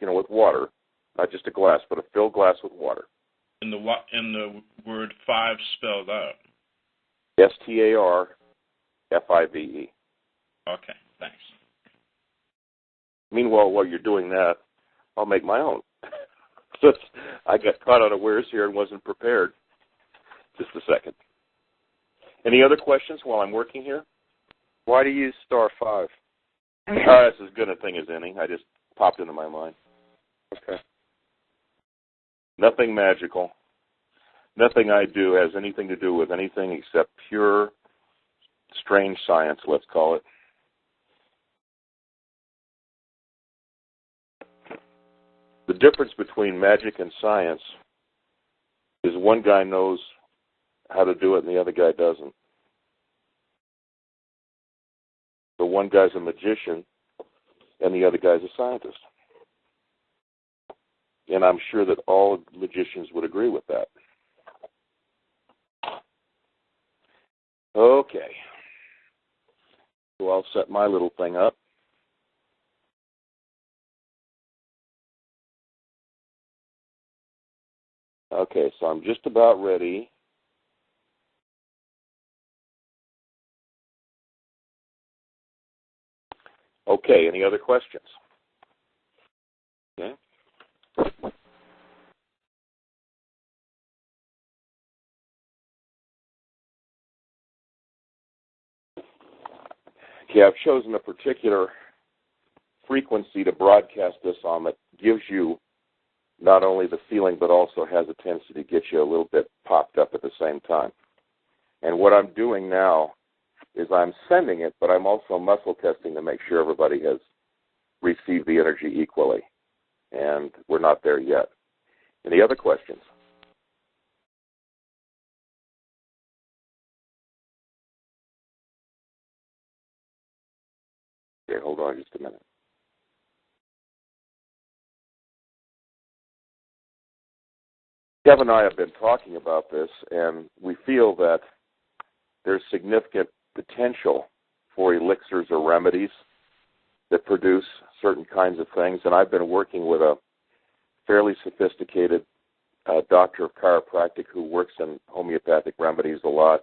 with water, not just a glass, but a filled glass with water. In the word 5 spelled out. STARFIVE. Okay, thanks. Meanwhile, while you're doing that, I'll make my own. I got caught unawares here and wasn't prepared. Just a second. Any other questions while I'm working here? Why do you use star 5? That's as good a thing as any. I just popped into my mind. Okay. Nothing magical. Nothing I do has anything to do with anything except pure, strange science, let's call it. The difference between magic and science is one guy knows how to do it and the other guy doesn't. So one guy's a magician and the other guy's a scientist. And I'm sure that all magicians would agree with that. Okay. So I'll set my little thing up. Okay, so I'm just about ready. Okay, any other questions? Okay. Okay, I've chosen a particular frequency to broadcast this on that gives you not only the feeling but also has a tendency to get you a little bit popped up at the same time. And what I'm doing now is I'm sending it, but I'm also muscle testing to make sure everybody has received the energy equally. And we're not there yet. Any other questions? Okay, hold on just a minute. Kevin and I have been talking about this, and we feel that there's significant potential for elixirs or remedies that produce certain kinds of things. And I've been working with a fairly sophisticated doctor of chiropractic who works in homeopathic remedies a lot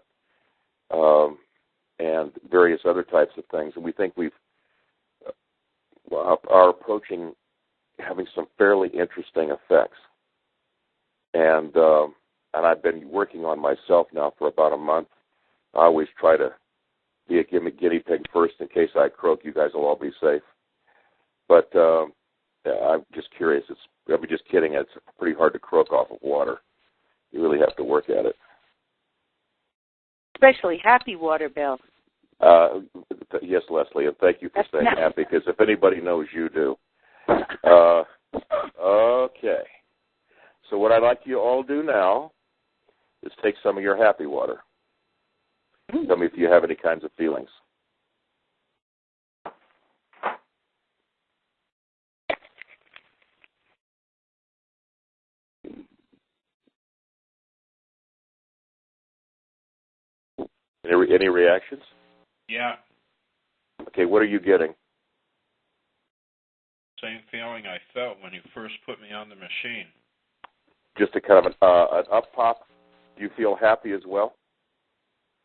and various other types of things. And we think are approaching having some fairly interesting effects. And I've been working on myself now for about a month. I always try to be a guinea pig first in case I croak. You guys will all be safe. But I'm just curious. I'm just kidding. It's pretty hard to croak off of water. You really have to work at it. Especially happy water, Bill. Yes, Leslie, and thank you for saying happy, because if anybody knows, you do. Okay. So what I'd like you all to do now is take some of your happy water. Tell me if you have any kinds of feelings. Any reactions? Yeah. Okay, what are you getting? Same feeling I felt when you first put me on the machine. Just a kind of an up pop? Do you feel happy as well?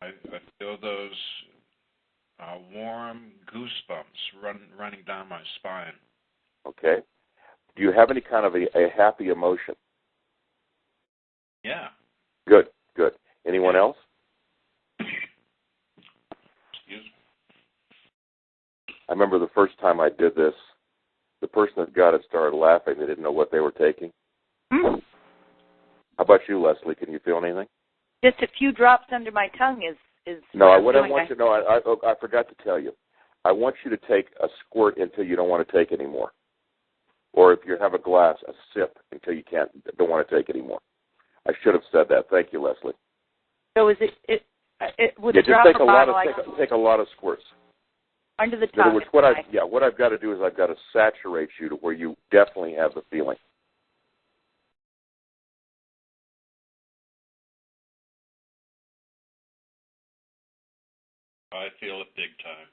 I feel those warm goosebumps running down my spine. Okay. Do you have any kind of a happy emotion? Yeah. Good, good. Anyone else? Excuse me. I remember the first time I did this, the person that got it started laughing. They didn't know what they were taking. How about you, Leslie? Can you feel anything? Just a few drops under my tongue is no, what I want you to know, I forgot to tell you. I want you to take a squirt until you don't want to take anymore. Or if you have a glass, a sip until you don't want to take anymore. I should have said that. Thank you, Leslie. So is it with a just drop take a lot bottle, of take a lot of squirts. Under the In other tongue. words, what I've got to do is I've got to saturate you to where you definitely have the feeling. I feel it big time.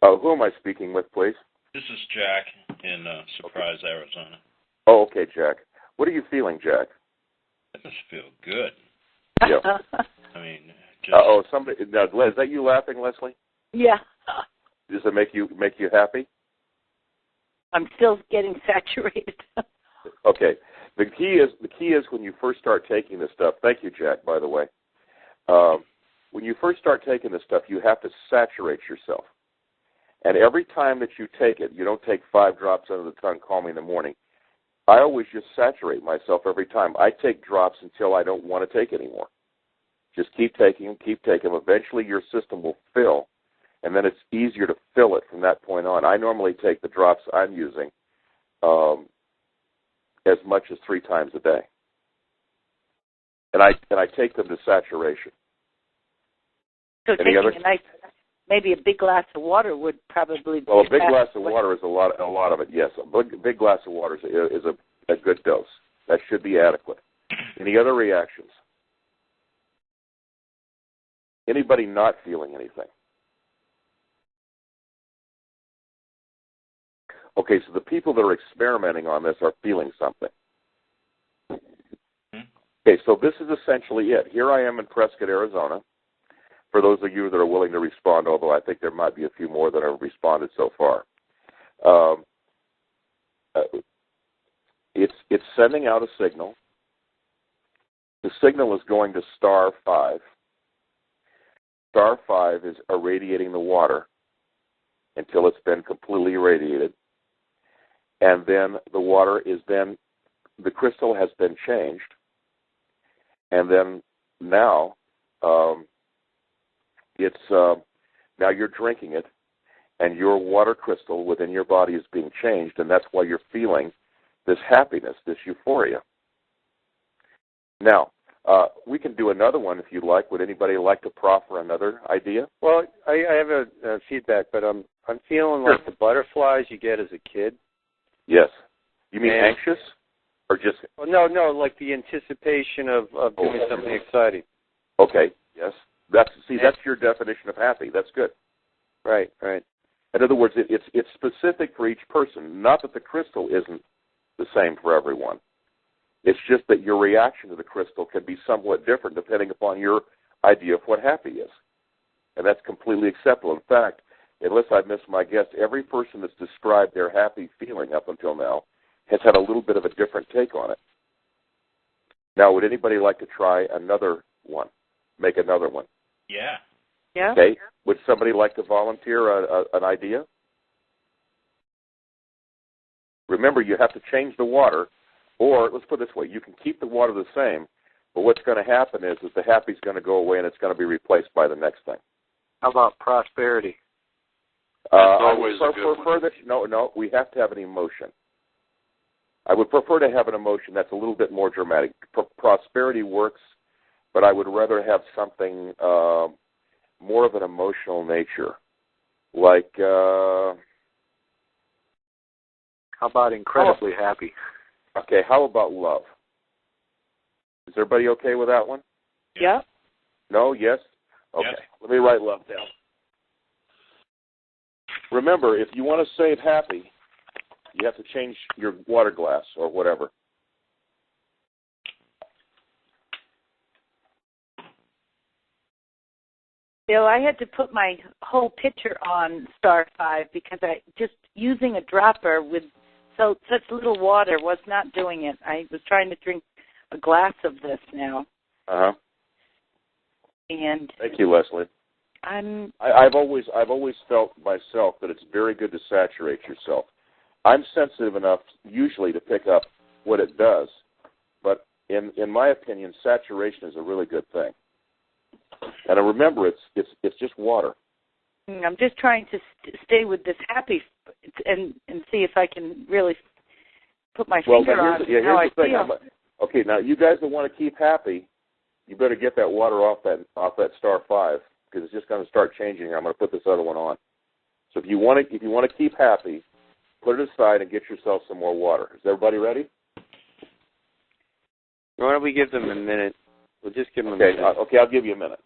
Who am I speaking with, please? This is Jack in Surprise, Arizona. Oh, okay, Jack. What are you feeling, Jack? I just feel good. Yeah. I mean, just... somebody. Now, is that you laughing, Leslie? Yeah. Does it make you happy? I'm still getting saturated. Okay. The key is when you first start taking this stuff. Thank you, Jack, by the way. When you first start taking this stuff, you have to saturate yourself. And every time that you take it, you don't take 5 drops under the tongue, call me in the morning. I always just saturate myself every time. I take drops until I don't want to take anymore. Just keep taking them, keep taking them. Eventually your system will fill, and then it's easier to fill it from that point on. I normally take the drops I'm using as much as 3 times a day. And I take them to saturation. So maybe a big glass of water would probably be... Well, a big glass of water is a lot of it, yes. A big glass of water is a good dose. That should be adequate. Any other reactions? Anybody not feeling anything? Okay, so the people that are experimenting on this are feeling something. Okay, so this is essentially it. Here I am in Prescott, Arizona. For those of you that are willing to respond, although I think there might be a few more that have responded so far. It's sending out a signal. The signal is going to star 5. Star 5 is irradiating the water until it's been completely irradiated. And then the water is then, the crystal has been changed. And then now, now you're drinking it, and your water crystal within your body is being changed, and that's why you're feeling this happiness, this euphoria. Now, we can do another one if you'd like. Would anybody like to proffer another idea? Well, I have a feedback, but I'm feeling like the butterflies you get as a kid. Yes. You mean anxious, or just? Oh, no, like the anticipation of doing something exciting. Okay. Yes. That's your definition of happy. That's good. Right. In other words, it's specific for each person. Not that the crystal isn't the same for everyone. It's just that your reaction to the crystal can be somewhat different depending upon your idea of what happy is. And that's completely acceptable. In fact, unless I've missed my guess, every person that's described their happy feeling up until now has had a little bit of a different take on it. Now, would anybody like to try another one? Make another one? Yeah. Yeah. Okay. Would somebody like to volunteer an idea? Remember, you have to change the water, or let's put it this way, you can keep the water the same, but what's going to happen is the happy's going to go away and it's going to be replaced by the next thing. How about prosperity? Always a good one. No, we have to have an emotion. I would prefer to have an emotion that's a little bit more dramatic. Prosperity works, but I would rather have something more of an emotional nature. Like, how about incredibly happy? Okay, how about love? Is everybody okay with that one? Yeah. No? Yes? Okay. Yes. Let me write love down. Remember, if you want to save happy, you have to change your water glass or whatever. Bill, I had to put my whole pitcher on star 5 because I just using a dropper with such little water was not doing it. I was trying to drink a glass of this now. Uh-huh. And thank you, Leslie. I've always felt myself that it's very good to saturate yourself. I'm sensitive enough usually to pick up what it does, but in my opinion, saturation is a really good thing. And remember, it's just water. I'm just trying to stay with this happy and see if I can really put my finger on how I feel. Okay, now you guys that want to keep happy, you better get that water off that star 5 because it's just going to start changing. I'm going to put this other one on. So if you want to keep happy, put it aside and get yourself some more water. Is everybody ready? Why don't we give them a minute? We'll just give them a minute. Okay, I'll give you a minute.